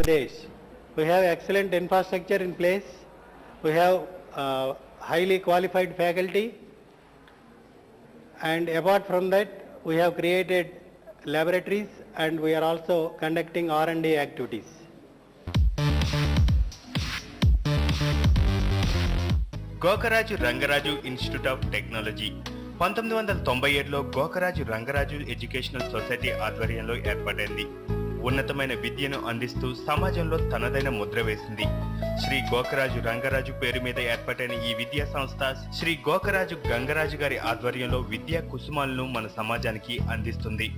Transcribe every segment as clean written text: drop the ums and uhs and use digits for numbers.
Pradesh. We have excellent infrastructure in place. We have highly qualified faculty, and apart from that, we have created laboratories and we are also conducting R&D activities. Gokaraju Rangaraju institute of technology 1997లో Gokaraju Rangaraju educational society ఆధ్వర్యంలో ఏర్పడింది. ఉన్నతమైన విద్యను అందిస్తూ సమాజంలో తనదైన ముద్ర వేసింది. శ్రీ గోకరాజు రంగరాజు పేరు మీద ఏర్పడిన ఈ విద్యా సంస్థ శ్రీ గోకరాజు గంగరాజు గారి ఆధ్వర్యంలో విద్యా కుసుమాలను మన సమాజానికి అందిస్తుంది.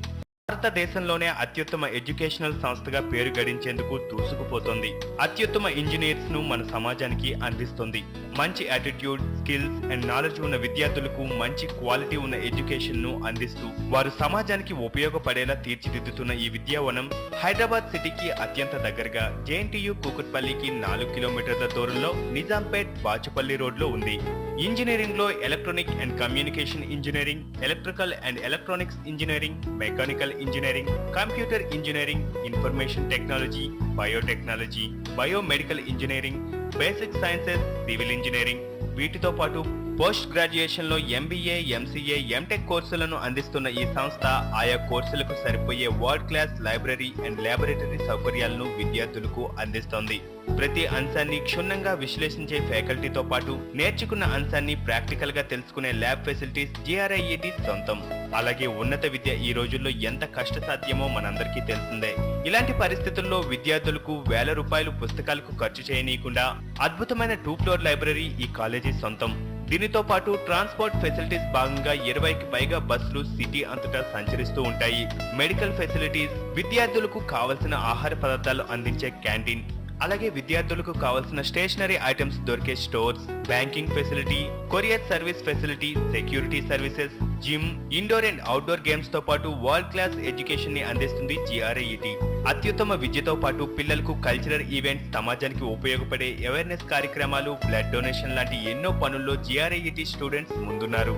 భారతదేశంలోనే అత్యుత్తమ ఎడ్యుకేషనల్ సంస్థగా పేరు గడించేందుకు దూసుకుపోతోంది. అత్యుత్తమ ఇంజనీర్స్ ను మన సమాజానికి అందిస్తుంది. మంచి యాటిట్యూడ్, స్కిల్స్ అండ్ నాలెడ్జ్ ఉన్న విద్యార్థులకు మంచి క్వాలిటీ ఉన్న ఎడ్యుకేషన్ ను అందిస్తూ వారు సమాజానికి ఉపయోగపడేలా తీర్చిదిద్దుతున్న ఈ విద్యావనం హైదరాబాద్ సిటీకి అత్యంత దగ్గరగా జేఎన్టీయూ కూకట్పల్లికి 4 కిలోమీటర్ల దూరంలో నిజాంపేట్ బాచుపల్లి రోడ్లో ఉంది. ఇంజనీరింగ్ లో electronic and communication engineering, electrical and electronics engineering, mechanical engineering, computer engineering, information technology, biotechnology, biomedical engineering, basic sciences, civil engineering, వీటితో పాటు పోస్ట్ గ్రాడ్యుయేషన్ లో ఎంబీఏ, ఎంసీఏ, ఎంటెక్ కోర్సులను అందిస్తున్న ఈ సంస్థ ఆయా కోర్సులకు సరిపోయే world class library and laboratory సౌకర్యాలను విద్యార్థులకు అందిస్తోంది. ప్రతి అంశాన్ని క్షుణ్ణంగా విశ్లేషించే ఫ్యాకల్టీతో పాటు నేర్చుకున్న అంశాన్ని ప్రాక్టికల్ గా తెలుసుకునే ల్యాబ్ ఫెసిలిటీస్ జిఆర్ఐఈటి సొంతం. అలాగే ఉన్నత విద్య ఈ రోజుల్లో ఎంత కష్టసాధ్యమో మనందరికీ తెలిసిందే. ఇలాంటి పరిస్థితుల్లో విద్యార్థులకు వేల రూపాయలు పుస్తకాలకు ఖర్చు చేయనీయకుండా అద్భుతమైన 2 ఫ్లోర్ లైబ్రరీ ఈ కాలేజీ సొంతం. దీనితో పాటు ట్రాన్స్పోర్ట్ ఫెసిలిటీస్ భాగంగా 20కి పైగా బస్సులు సిటీ అంతటా సంచరిస్తూ ఉంటాయి. మెడికల్ ఫెసిలిటీస్, విద్యార్థులకు కావలసిన ఆహార పదార్థాలు అందించే క్యాంటీన్, అలాగే విద్యార్థులకు కావాల్సిన స్టేషనరీ ఐటమ్స్ దొరికే stores, banking facility, courier service facility, security services, gym, indoor and outdoor games తో పాటు వరల్డ్ క్లాస్ ఎడ్యుకేషన్ ని అందిస్తుంది జిఆర్ఐఈటి. అత్యుత్తమ విద్యతో పాటు పిల్లలకు కల్చరల్ ఈవెంట్స్, సమాజానికి ఉపయోగపడే అవేర్నెస్ కార్యక్రమాలు, బ్లడ్ డొనేషన్ లాంటి ఎన్నో పనుల్లో జిఆర్ఐఈటి స్టూడెంట్స్ ముందున్నారు.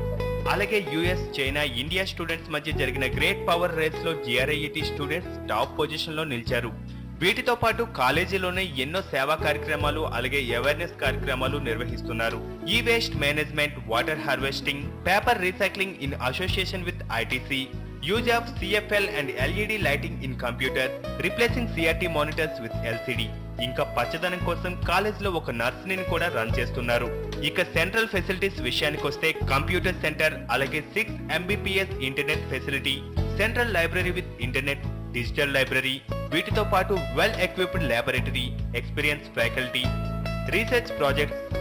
అలాగే యుఎస్, చైనా, ఇండియా స్టూడెంట్స్ మధ్య జరిగిన గ్రేట్ పవర్ రేస్ లో జిఆర్ఐఈటి స్టూడెంట్స్ టాప్ పొజిషన్ లో నిలిచారు. వీటితో పాటు కాలేజీలోనే ఎన్నో సేవా కార్యక్రమాలు అలాగే అవేర్నెస్ కార్యక్రమాలు నిర్వహిస్తున్నారు. ఈ waste management, water harvesting, paper recycling in association with ITC, use of CFL and LED lighting in computer, replacing CRT monitors with LCD. ఇంకా పచ్చదనం కోసం కాలేజీలో ఒక నర్సరీని కూడా రన్ చేస్తున్నారు. ఇక సెంట్రల్ ఫెసిలిటీస్ విషయానికి వస్తే కంప్యూటర్ సెంటర్, అలాగే 6 Mbps internet facility, central library with internet, digital library, వీటితో పాటు well equipped laboratory, experience faculty, research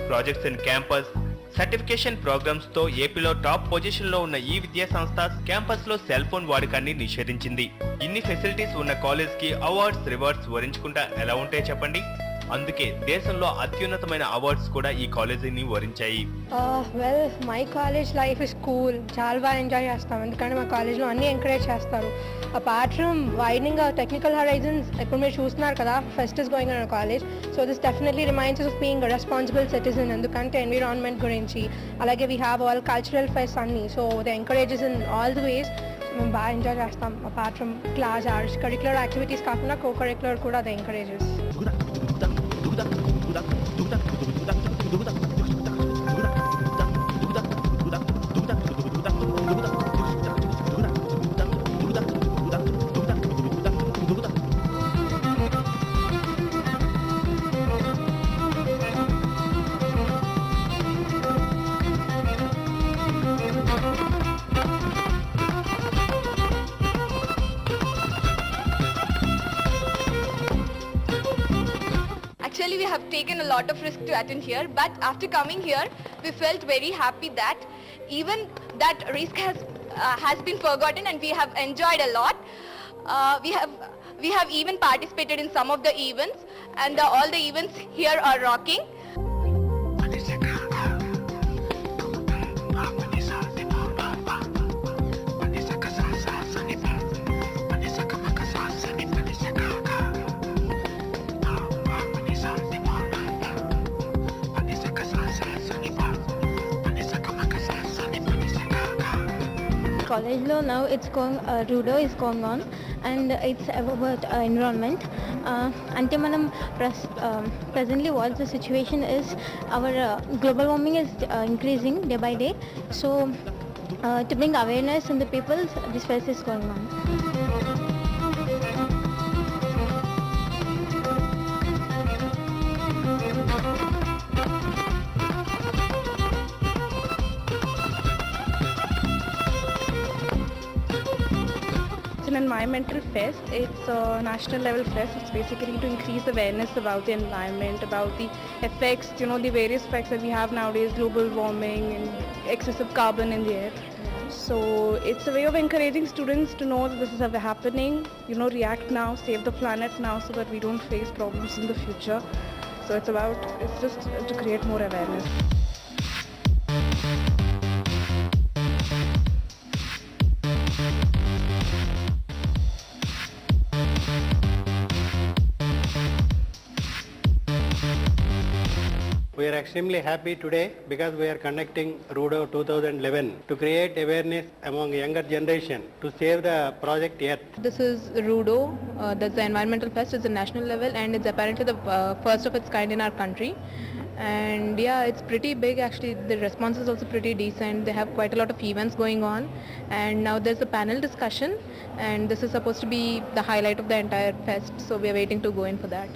projects in campus, certification programmes తో ఏపీలో టాప్ పొజిషన్ లో ఉన్న ఈ విద్యా సంస్థ క్యాంపస్ లో సెల్ ఫోన్ వాడకాన్ని నిషేధించింది. ఇన్ని ఫెసిలిటీస్ ఉన్న కాలేజ్ కి అవార్డ్స్, రివార్డ్స్ వరించకుండా ఎలా ఉంటాయి చెప్పండి? అందుకే దేశంలో అత్యున్నతమైన అవార్డ్స్ కూడా ఈ కాలేజీని వరించాయి. Well, my college life is cool. చాలా బాగా ఎంజాయ్ చేస్తాం, ఎందుకంటే మా కాలేజ్లో అన్ని ఎంకరేజ్ చేస్తారు. Apart from widening technical horizons, ఇప్పుడు మీరు చూస్తున్నారు కదా, fest is going on college. So this definitely reminds of being responsible citizen, ఎందుకంటే ఎన్విరాన్మెంట్ గురించి. అలాగే we have all cultural fest అన్ని. So they encourages in all the ways. మేము బాగా ఎంజాయ్ చేస్తాం. Apart from class hours, curricular activities కాకుండా co curricular కూడా they encourages. Actually, we have taken a lot of risk to attend here, but after coming here, we felt very happy that even that risk has been forgotten and we have enjoyed a lot. We have even participated in some of the events, and all the events here are rocking. College now it's going Rudo is going on, and it's about environment. Ante manam presently what the situation is, our global warming is increasing day by day. So to bring awareness in the people, this fest is going on. It's an environmental fest. It's a national level fest. It's basically to increase awareness about the environment, about the effects, the various effects that we have nowadays, global warming and excessive carbon in the air. So it's a way of encouraging students to know that this is happening, react now, save the planet now so that we don't face problems in the future. So it's just to create more awareness. We are extremely happy today because we are conducting Rudo 2011 to create awareness among younger generation to save the project Earth. This is Rudo, that's the environmental fest. It's a national level and it's apparently the first of its kind in our country. And yeah, it's pretty big actually. The response is also pretty decent. They have quite a lot of events going on, and now there's a panel discussion, and this is supposed to be the highlight of the entire fest. So we are waiting to go in for that.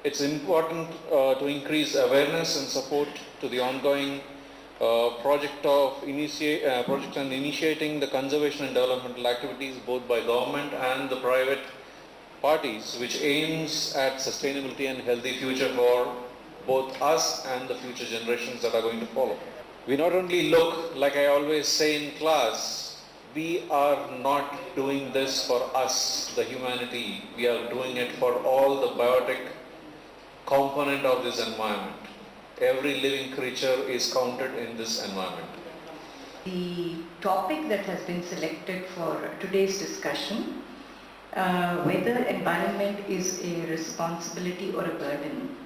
It's important to increase awareness and support to the ongoing project and initiating the conservation and developmental activities both by government and the private parties, which aims at sustainability and healthy future for both us and the future generations that are going to follow. We not only look, like I always say in class, we are not doing this for us, the humanity. We are doing it for all the biotic component of this environment. Every living creature is counted in this environment. The topic that has been selected for today's discussion, whether environment is a responsibility or a burden,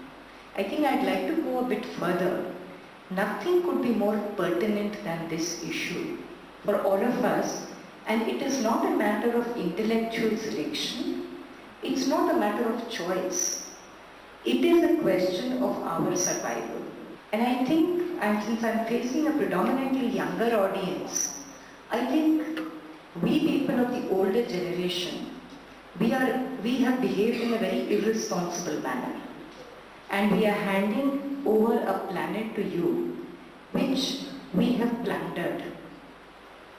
I think I'd like to go a bit further. Nothing could be more pertinent than this issue for all of us, and it is not a matter of intellectual selection, it's not a matter of choice. It is a question of our survival. And I think, since I'm facing a predominantly younger audience, I think we people of the older generation, we have behaved in a very irresponsible manner. And we are handing over a planet to you, which we have plundered,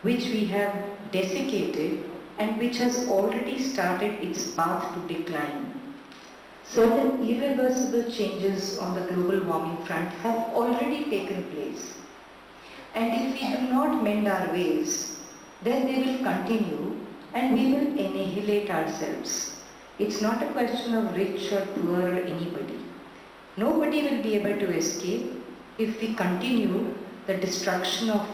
which we have desiccated, and which has already started its path to decline. Certain irreversible changes on the global warming front have already taken place. And if we do not mend our ways, then they will continue and we will annihilate ourselves. It's not a question of rich or poor or anybody. Nobody will be able to escape if we continue the destruction of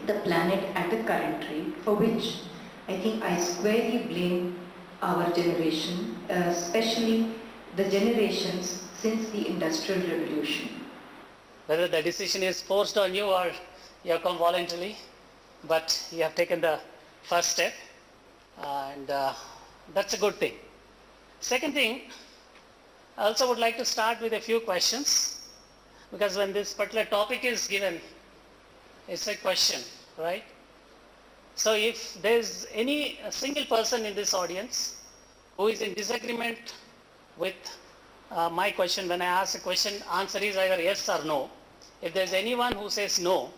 the planet at the current rate, for which I think I squarely blame our generation, especially the generations since the Industrial Revolution. Whether the decision is forced on you or you have come voluntarily, but you have taken the first step, and that's a good thing. Second thing, I also would like to start with a few questions, because when this particular topic is given, it's a question, right? So if there's any single person in this audience who is in disagreement with my question, when I ask a question, answer is either yes or no. If there's anyone who says no,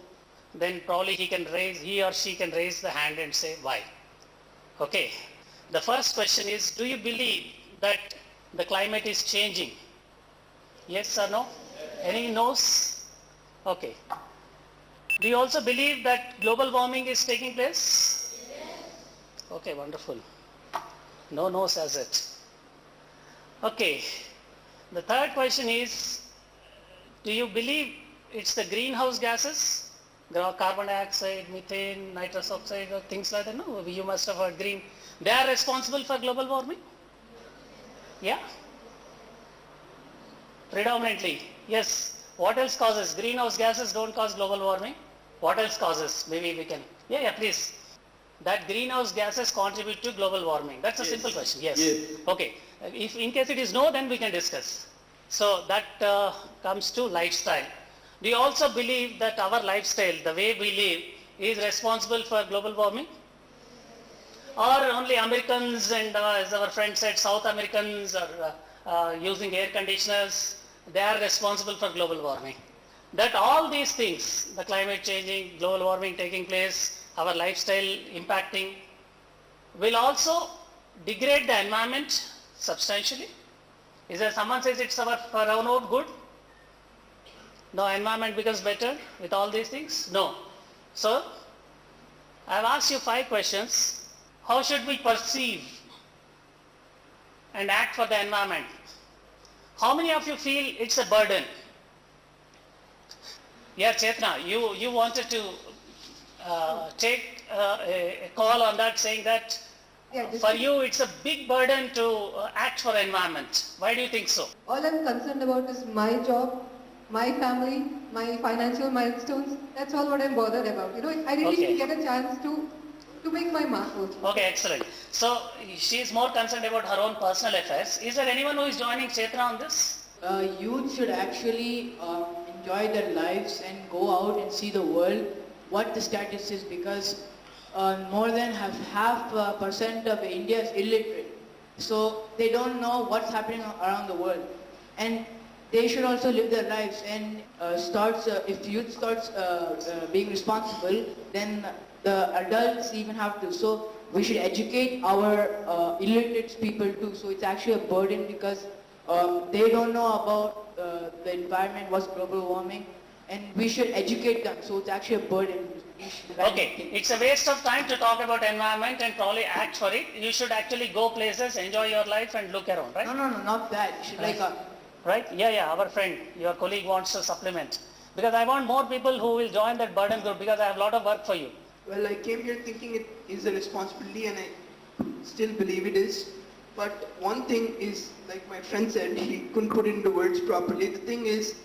then probably he or she can raise the hand and say why. Okay. The first question is, do you believe that the climate is changing? Yes or no? Any no's? Okay. Do you also believe that global warming is taking place? Okay, wonderful. No no's as it. Okay. The third question is, do you believe it's the greenhouse gases, carbon dioxide, methane, nitrous oxide, or things like that? No, you must have heard green. They are responsible for global warming? Yeah? Predominantly, yes. What else causes? Greenhouse gases don't cause global warming. What else causes? Maybe we can. Yeah, please. That greenhouse gases contribute to global warming. That's a simple question. Yes. Okay. If in case it is no, then we can discuss. So that comes to lifestyle. Do you also believe that our lifestyle, the way we live, is responsible for global warming? Or only Americans and as our friend said, South Americans are using air conditioners, they are responsible for global warming? That all these things, the climate changing, global warming taking place, our lifestyle impacting, will also degrade the environment substantially? Is there someone says it's for our own good? No, environment becomes better with all these things? No. So, I have asked you 5 questions. How should we perceive and act for the environment? How many of you feel it's a burden? Yeah, Chetna, you wanted to take a call on that, saying that for you it's a big burden to act for environment. Why do you think so? All I'm concerned about is my job, my family, my financial milestones. That's all what I'm bothered about. You know, I didn't even get a chance to make my mark. Okay, excellent. So she is more concerned about her own personal affairs. Is there anyone who is joining Chetna on this? Youth should actually enjoy their lives and go out and see the world, what the status is, because more than half percent of India is illiterate. So they don't know what's happening around the world. And they should also live their lives, and if youth starts being responsible, then the adults even have to. So we should educate our illiterate people too. So it's actually a burden because they don't know about the environment, what's global warming, and we should educate them. So it's actually a burden. Okay, it's a waste of time to talk about environment and probably act for it. You should actually go places, enjoy your life and look around, right? No, not that. You should right? Yeah, our friend, your colleague wants to supplement. Because I want more people who will join that burden group, because I have a lot of work for you. Well, I came here thinking it is a responsibility, and I still believe it is. But one thing is, like my friend said, he couldn't put it into words properly. The thing is,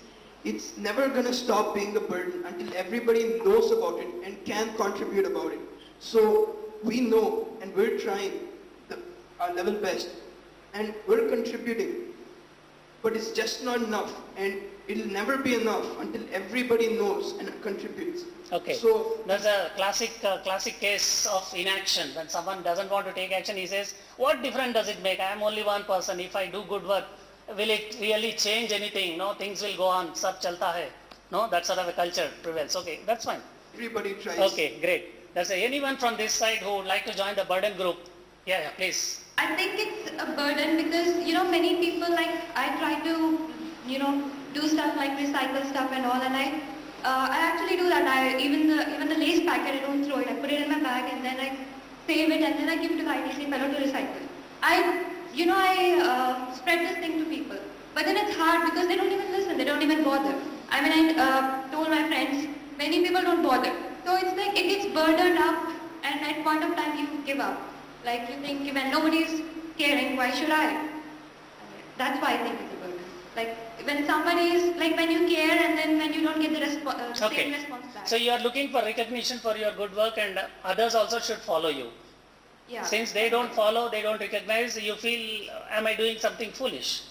it's never going to stop being a burden until everybody knows about it and can contribute about it. So we know, and we're trying our level best, and we're contributing. But it's just not enough, and it'll never be enough until everybody knows and contributes. Okay. So there's a classic case of inaction. When someone doesn't want to take action, he says, "What difference does it make? I am only one person. If I do good work, will it really change anything? No, things will go on. Sab chalta hai." No, that sort of a culture prevails. Okay, that's fine. Everybody tries. Okay, great. There's anyone from this side who would like to join the burden group? Yeah, please. I think it's a burden because, many people, like, I try to, do stuff like recycle stuff and all, and I actually do that. Even the Lays packet, I don't throw it. I put it in my bag and then I save it and then I give it to the ITC fellow to recycle. I spread this thing to people. But then it's hard because they don't even listen. They don't even bother. I mean, I told my friends, many people don't bother. So it's like it gets burdened up and at point of time you give up. Like you think, when nobody's caring, why should I? That's why I think it's a burden. Like when somebody is, like when you care and then when you don't get the same response back. So you are looking for recognition for your good work, and others also should follow you. Yeah. Since they don't follow, they don't recognize, you feel, am I doing something foolish?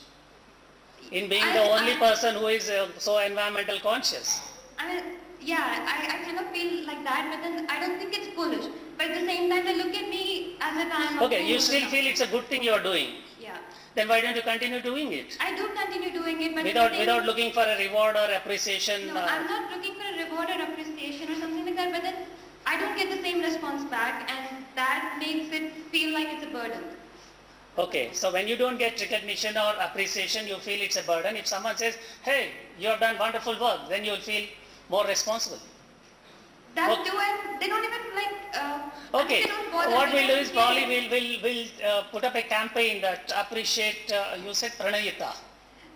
In being the only person who is so environmental conscious. I kind of feel like that, but then I don't think it's foolish. But at the same time, they look at me as if I'm... Okay, you still feel it's a good thing you are doing. Yeah. Then why don't you continue doing it? I do continue doing it, but... Without looking for a reward or appreciation? No, I'm not looking for a reward or appreciation or something like that, but then I don't get the same response back, and that makes it feel like it's a burden. Okay, so when you don't get recognition or appreciation, you feel it's a burden. If someone says, hey, you have done wonderful work, then you'll feel more responsible. That Okay. too, and they don't even like. Okay, They don't bother what with we'll do is probably appreciating. we'll put up a campaign that appreciate, you said Pranayita.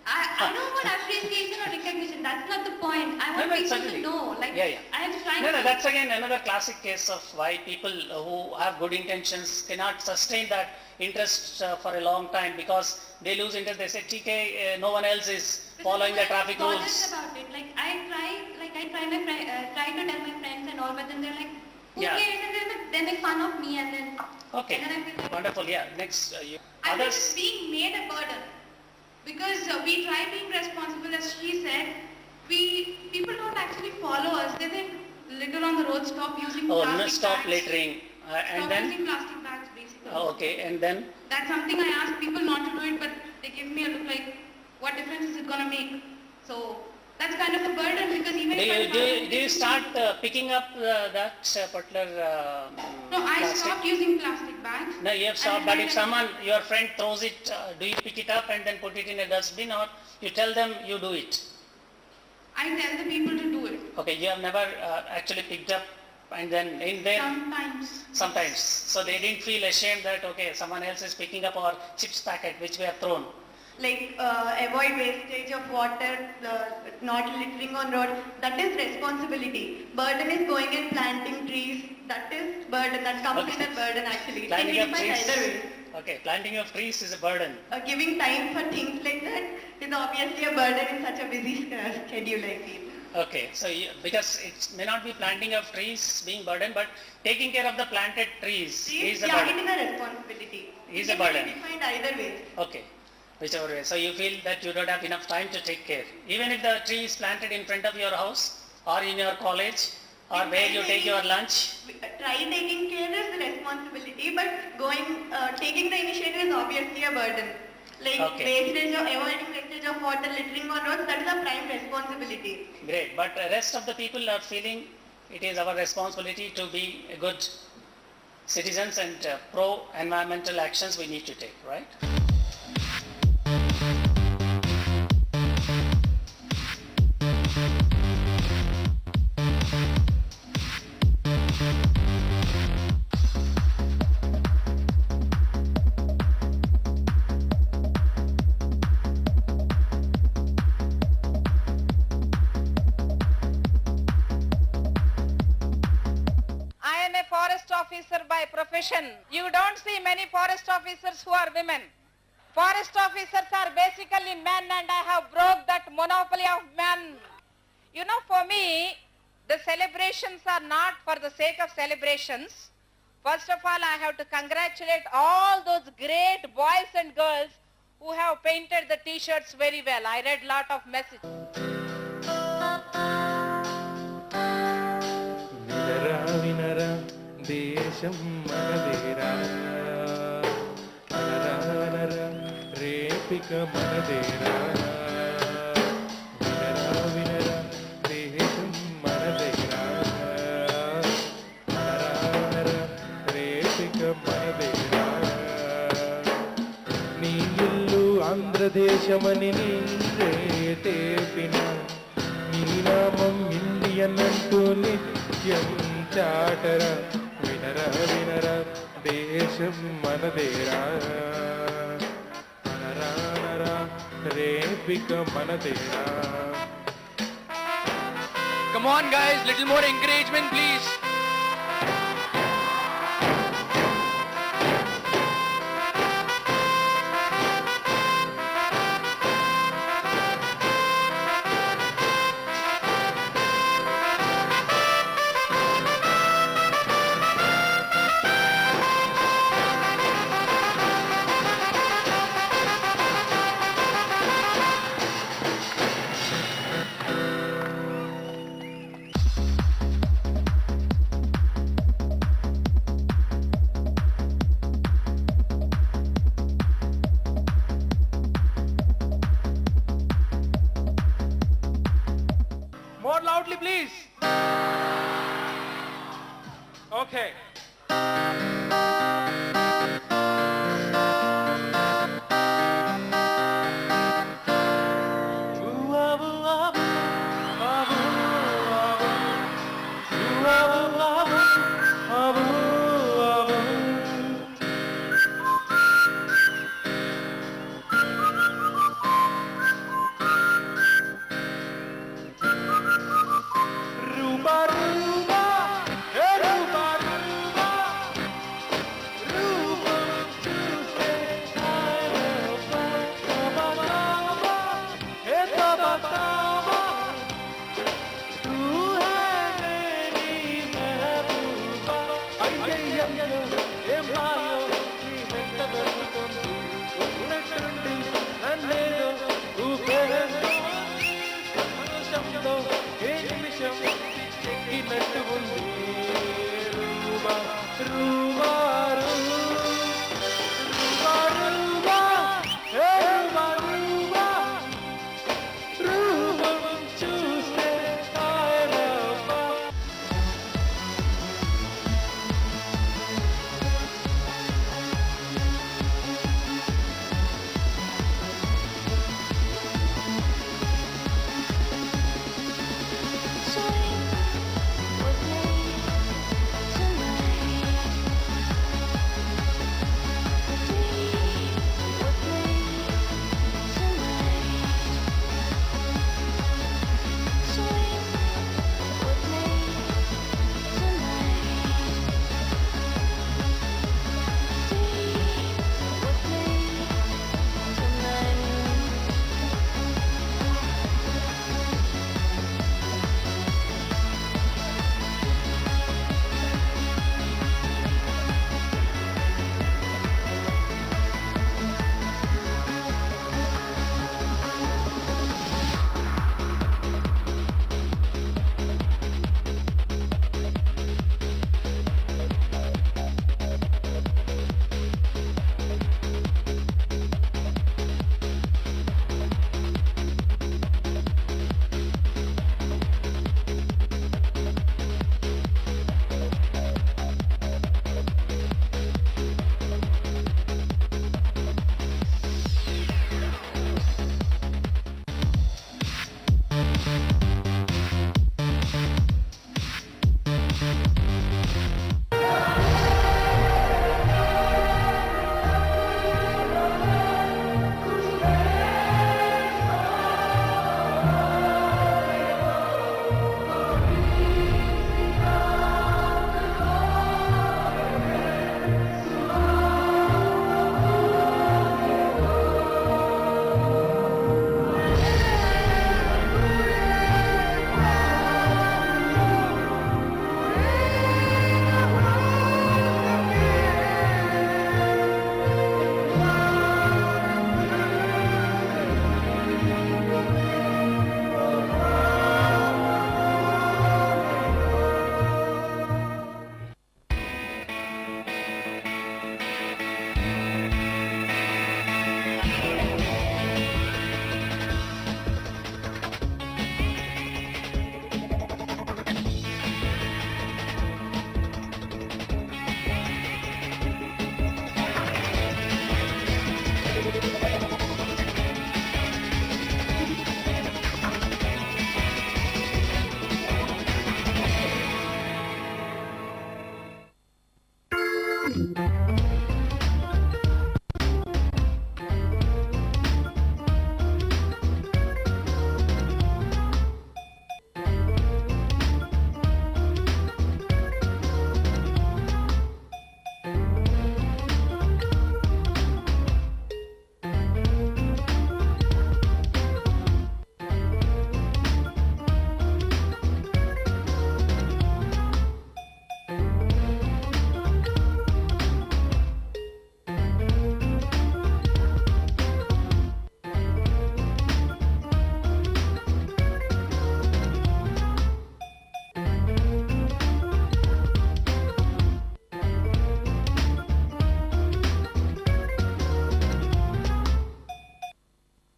I don't want appreciation or recognition. That's not the point. I want No, people certainly. to know. Like, Yeah, yeah. I am trying No, to. no, that's again another classic case of why people who have good intentions cannot sustain that interest for a long time because they lose interest. They say, TK, no one else is following the traffic bothered rules. about it. Like I try to tell my friends and all, but then they're like, who Yeah. cares? And then they make fun of me, and then Okay, and then I feel like wonderful. Yeah, next, you. I think Others? it's being made a burden because we try being responsible, as she said. People don't actually follow us. They think litter on the road, stop using Oh, plastic no, stop bags. littering. And Stop then? using plastic bags, basically. Okay, and then? That's something I ask people not to do it, but they give me a look like, what difference is it going to make? So that's kind of a burden because even if Do you start picking up that particular No, I plastic? stopped using plastic bags. No, you have stopped, but if someone, your friend throws it, do you pick it up and then put it in a dustbin or you tell them you do it? I tell the people to do it. Okay, you have never actually picked up and then in there? Sometimes. So they didn't feel ashamed that, okay, someone else is picking up our chips packet which we have thrown. Like avoid wastage of water, not littering on road, that is responsibility. Burden is going and planting trees, that is burden, that comes in a burden actually. It can Planting be of defined trees. either way. Okay, planting of trees is a burden. Giving time for things like that is obviously a burden in such a busy schedule, I feel. Okay, so because it may not be planting of trees being burden, but taking care of the planted trees is a Yeah, burden. it is a responsibility. Is It a can burden. be defined either way. Okay, whichever way. So you feel that you don't have enough time to take care. Even if the tree is planted in front of your house or in your college or where you take your lunch. Try taking care is the responsibility, but taking the initiative is obviously a burden. Like avoiding wastage of water, littering on roads, that is a prime responsibility. Great, but the rest of the people are feeling it is our responsibility to be good citizens and pro-environmental actions we need to take, right? I am a forest officer by profession. You don't see many forest officers who are women. Forest officers are basically men and I have broke that monopoly of men. You know, for me, the celebrations are not for the sake of celebrations. First of all, I have to congratulate all those great boys and girls who have painted the t-shirts very well. I read lot of messages. వినరా దేశం మనదేరా అనరా రేపిక మనదేరా వినరా దేశం మనదేరా అనరా రేపిక మనదేరా నీ ఇల్లు ఆంధ్రదేశమని నిందే తేపిన నీ నామం ఇండియన్ అంటూ నిత్యం చాటరా వినరా దేశం మనదేరా అనరా రేపిక మనదేరా. Come on guys, little more encouragement please. More loudly please. Okay.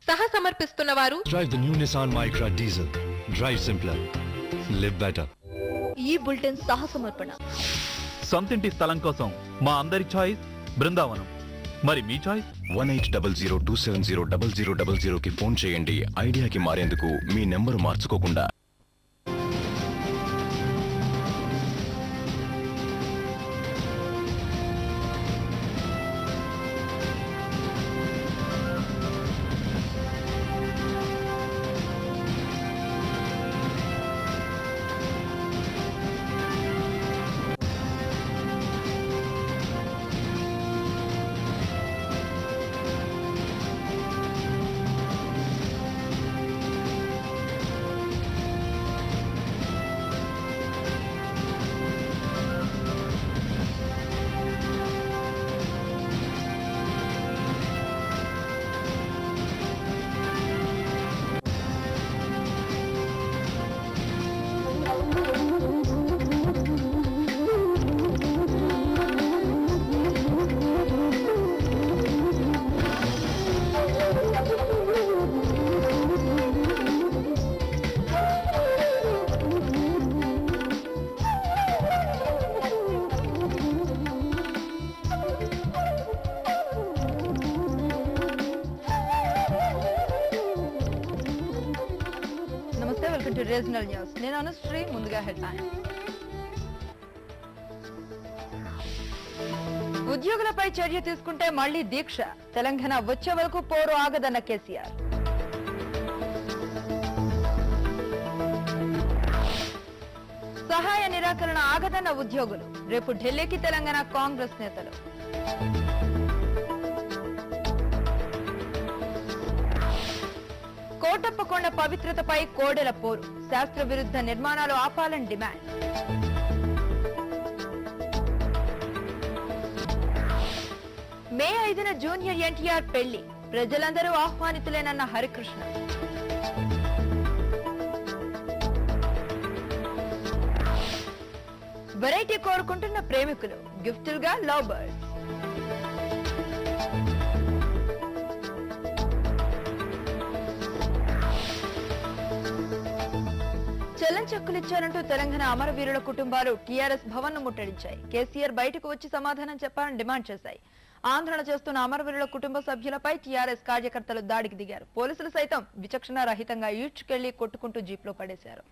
సహ సమర్పిస్తున్న వారు Drive the new Nissan Micra Diesel. Drive simpler. Live better. ఈ బులెటిన్ సహ సమర్పణ. సొంతింటి స్థలం కోసం మా అందరి చాయిస్ బృందావనం. మరి మీ చాయిస్ 1800270000 కి ఫోన్ చేయండి. ఐడియాకి మారేందుకు మీ నెంబర్ మార్చుకోకుండా. Regional news. నేను అనుశ్రీ. ముందుగా హెడ్లైన్. ఉద్యోగులపై చర్య తీసుకుంటే మళ్లీ దీక్ష. తెలంగాణ వచ్చే వరకు పోరు ఆగదన్న కేసీఆర్. సహాయ నిరాకరణ ఆగదన్న ఉద్యోగులు. రేపు ఢిల్లీకి తెలంగాణ కాంగ్రెస్ నేతలు. కోటప్పకొండ పవిత్రతపై కోడెల పోరు. శాస్త్ర విరుద్ధ నిర్మాణాలు ఆపాలని డిమాండ్. మే 5న జూనియర్ ఎన్టీఆర్ పెళ్లి. ప్రజలందరూ ఆహ్వానితులేనన్న హరికృష్ణ. వెరైటీ కోరుకుంటున్న ప్రేమికులు. గిఫ్టులుగా లవ్ బర్డ్స్. చెక్కులిచ్చారంటూ తెలంగాణ అమరవీరుల కుటుంబాలు టీఆర్ఎస్ భవన్ ను ముట్టడించాయి. కేసీఆర్ బయటకు వచ్చి సమాధానం చెప్పాలని డిమాండ్ చేశాయి. ఆందోళన చేస్తున్న అమరవీరుల కుటుంబ సభ్యులపై టీఆర్ఎస్ కార్యకర్తలు దాడికి దిగారు. పోలీసులు సైతం విచక్షణ రహితంగా ఈడ్చుకెళ్లి కొట్టుకుంటూ జీప్లో పడేశారు.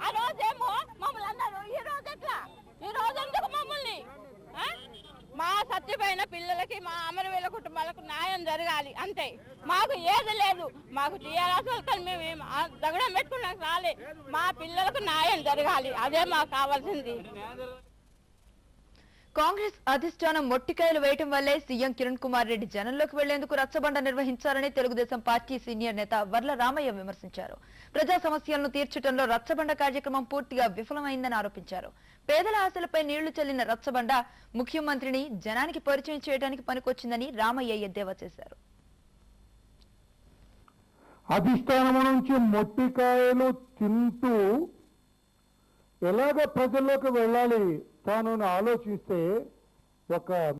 ఆ రోజేమో మమ్మల్ని అన్నారు, ఈ రోజు ఎట్లా, ఈ రోజు ఎందుకు మమ్మల్ని? మా చచ్చిపోయిన పిల్లలకి, మా అమరవీరుల కుటుంబాలకు న్యాయం జరగాలి అంతే. మాకు ఏది లేదు. మాకు టీఆర్ఎస్ మేము దగడం పెట్టుకున్నాక రాలే. మా పిల్లలకు న్యాయం జరగాలి, అదే మాకు కావాల్సింది. కాంగ్రెస్ అధిష్టానం మొట్టికాయలు వేయటం వల్లే సీఎం కిరణ్ కుమార్ రెడ్డి జనంలోకి వెళ్లేందుకు రచ్చబండ నిర్వహించారని తెలుగుదేశం పార్టీ సీనియర్ నేత వర్ల రామయ్య విమర్శించారు. ప్రజా సమస్యలను తీర్చడంలో రచ్చబండ కార్యక్రమం పూర్తిగా విఫలమైందని ఆరోపించారు. పేదల ఆశలపై నీళ్లు చల్లిన రచ్చబండ ముఖ్యమంత్రిని జనానికి పరిచయం చేయడానికి పనికొచ్చిందని రామయ్య ఎద్దేవా చేశారు. అధిష్టానం నుంచి మొట్టికాయలు తింటూ ఎలాగ ప్రజల్లోకి వెళ్ళాలి తాను ఆలోచిస్తే ఒక